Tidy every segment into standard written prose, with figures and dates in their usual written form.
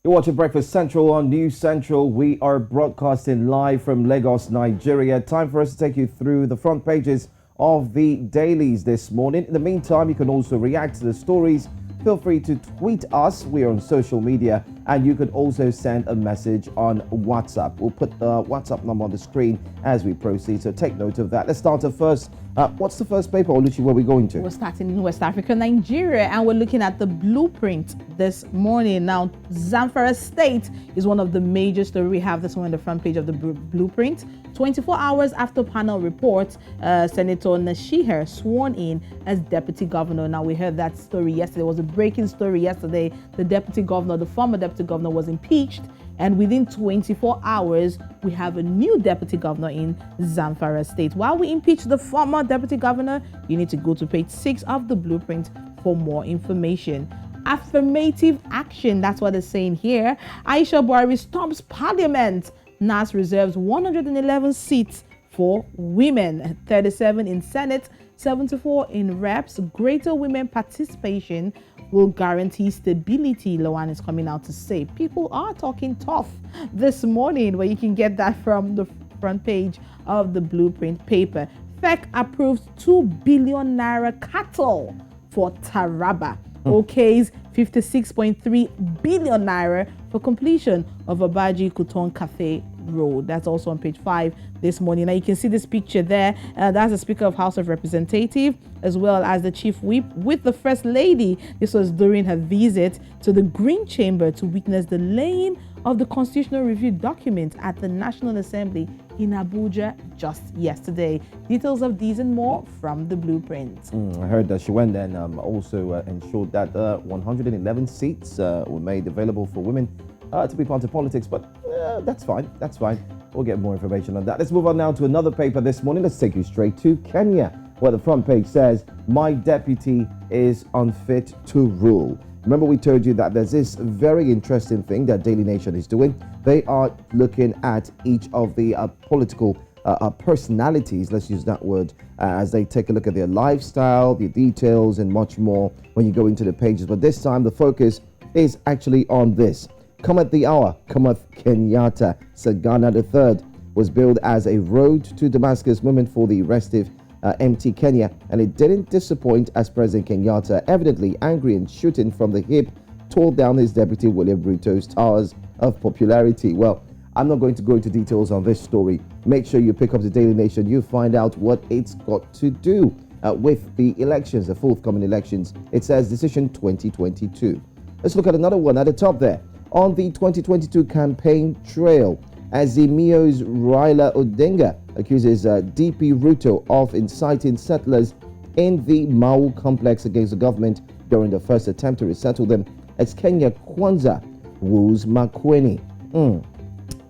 You're watching Breakfast Central on News Central. We are broadcasting live from Lagos, Nigeria. Time for us to take you through the front pages of the dailies this morning. In the meantime, you can also react to the stories. Feel free to tweet us. We are on social media, and you could also send a message on WhatsApp. We'll put the WhatsApp number on the screen as we proceed, so take note of that. Let's start off first. What's the first paper, Oluchi, where are we going to? We're starting in West Africa, Nigeria, and we're looking at the blueprint this morning. Now, Zamfara State is one of the major stories we have this one on the front page of the blueprint. 24 hours after panel report, Senator Nashiher sworn in as deputy governor. Now, we heard that story yesterday. It was a breaking story yesterday. The deputy governor, the former deputy governor, was impeached. And within 24 hours, we have a new deputy governor in Zamfara State. While we impeach the former deputy governor, you need to go to page 6 of the blueprint for more information. Affirmative action, that's what they're saying here. Aisha Buhari storms parliament. NASS reserves 111 seats for women, 37 in Senate, 74 in reps. Greater women participation will guarantee stability, Lawan is coming out to say. People are talking tough this morning, where you can get that from the front page of the blueprint paper. FEC approves 2 billion naira cattle for Taraba. OK's 56.3 billion naira for completion of Abaji Kuton Cafe Road. That's also on page 5 this morning. Now you can see this picture there. That's the Speaker of House of Representatives, as well as the Chief Whip with the First Lady. This was during her visit to the Green Chamber to witness the laying of the Constitutional Review document at the National Assembly in Abuja just yesterday. Details of these and more from the blueprint. I heard that she went there and also ensured that 111 seats were made available for women to be part of politics, but that's fine. That's fine. We'll get more information on that. Let's move on now to another paper this morning. Let's take you straight to Kenya, where the front page says, "My deputy is unfit to rule." Remember, we told you that there's this very interesting thing that Daily Nation is doing. They are looking at each of the political personalities, let's use that word, as they take a look at their lifestyle, their details, and much more when you go into the pages. But this time, the focus is actually on this. Cometh the hour, cometh Kenyatta. Sagana III was billed as a road to Damascus moment for the restive MT Kenya, and it didn't disappoint as President Kenyatta, evidently angry and shooting from the hip, tore down his deputy William Ruto's towers of popularity. Well, I'm not going to go into details on this story. Make sure you pick up the Daily Nation. You find out what it's got to do with the elections, the forthcoming elections. It says decision 2022. Let's look at another one at the top there. On the 2022 campaign trail, Azimio's Raila Odinga accuses DP Ruto of inciting settlers in the Mau complex against the government during the first attempt to resettle them, as Kenya Kwanza woos Makueni.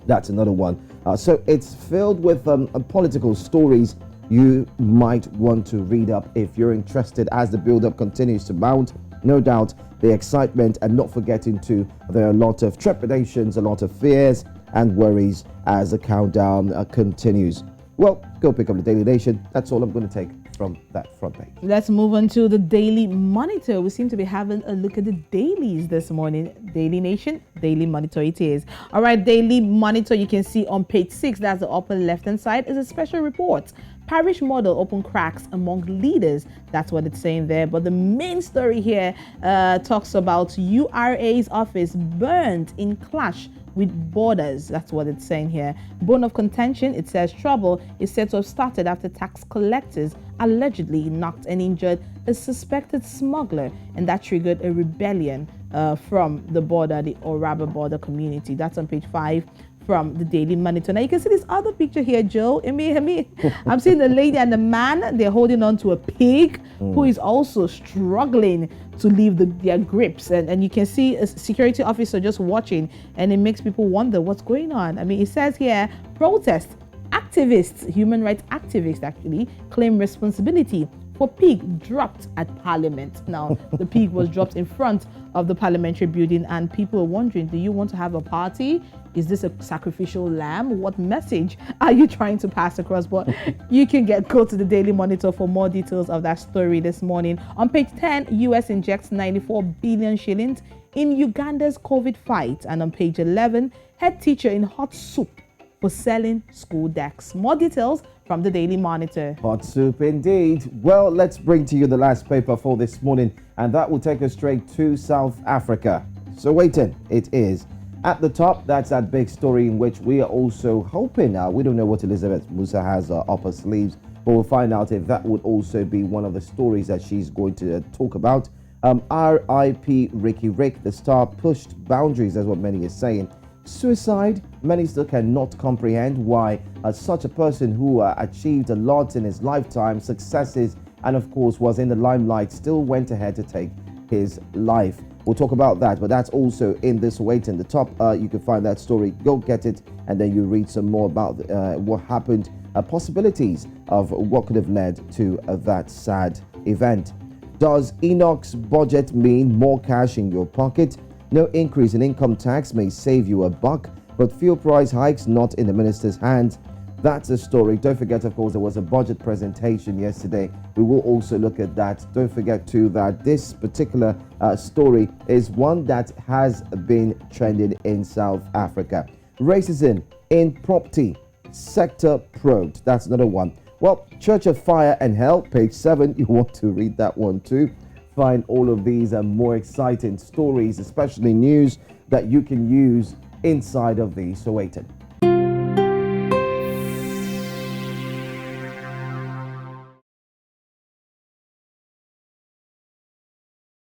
That's another one. So it's filled with political stories you might want to read up if you're interested as the build-up continues to mount. No doubt the excitement, and not forgetting to, there are a lot of trepidations, a lot of fears and worries as the countdown continues. Well, go pick up the Daily Nation. That's all I'm going to take from that front page. Let's move on to the Daily Monitor. We seem to be having a look at the dailies this morning. Daily Nation, Daily Monitor it is. All right, Daily Monitor, you can see on page 6, that's the upper left-hand side, is a special report. Parish model open cracks among leaders. That's what it's saying there. But the main story here talks about URA's office burned in clash with borders. That's what it's saying here. Bone of contention, it says trouble is said to have started after tax collectors allegedly knocked and injured a suspected smuggler, and that triggered a rebellion from the border, the Oraba border community. That's on page 5 from the Daily Monitor. Now you can see this other picture here, Joe. I'm seeing the lady and the man. They're holding on to a pig who is also struggling to leave their grips. And you can see a security officer just watching, and it makes people wonder what's going on. I mean, it says here, protest. Activists, human rights activists actually, claim responsibility for pig dropped at Parliament. Now, the pig was dropped in front of the parliamentary building, and people are wondering, do you want to have a party? Is this a sacrificial lamb? What message are you trying to pass across? But you can go to the Daily Monitor for more details of that story this morning. On page 10, US injects 94 billion shillings in Uganda's COVID fight. And on page 11, head teacher in hot soup for selling school decks. More details from the Daily Monitor. Hot soup indeed. Well, let's bring to you the last paper for this morning, and that will take us straight to South Africa. So waiting, it is. At the top, that's that big story in which we are also hoping, we don't know what Elizabeth Musa has up her sleeves, but we'll find out if that would also be one of the stories that she's going to talk about. R.I.P. Ricky Rick, the star, pushed boundaries, that's what many are saying. Suicide, many still cannot comprehend why such a person who achieved a lot in his lifetime, successes, and of course was in the limelight, still went ahead to take his life. We'll talk about that, but that's also in this wait in the top. You can find that story, go get it, and then you read some more about what happened, possibilities of what could have led to that sad event. Does Enoch's budget mean more cash in your pocket? No increase in income tax may save you a buck, but fuel price hikes not in the minister's hands. That's a story. Don't forget, of course, there was a budget presentation yesterday. We will also look at that. Don't forget, too, that this particular story is one that has been trending in South Africa. Racism in property sector probed. That's another one. Well, Church of Fire and Hell, page 7. You want to read that one, too. Find all of these and more exciting stories, especially news that you can use inside of the Sowetan.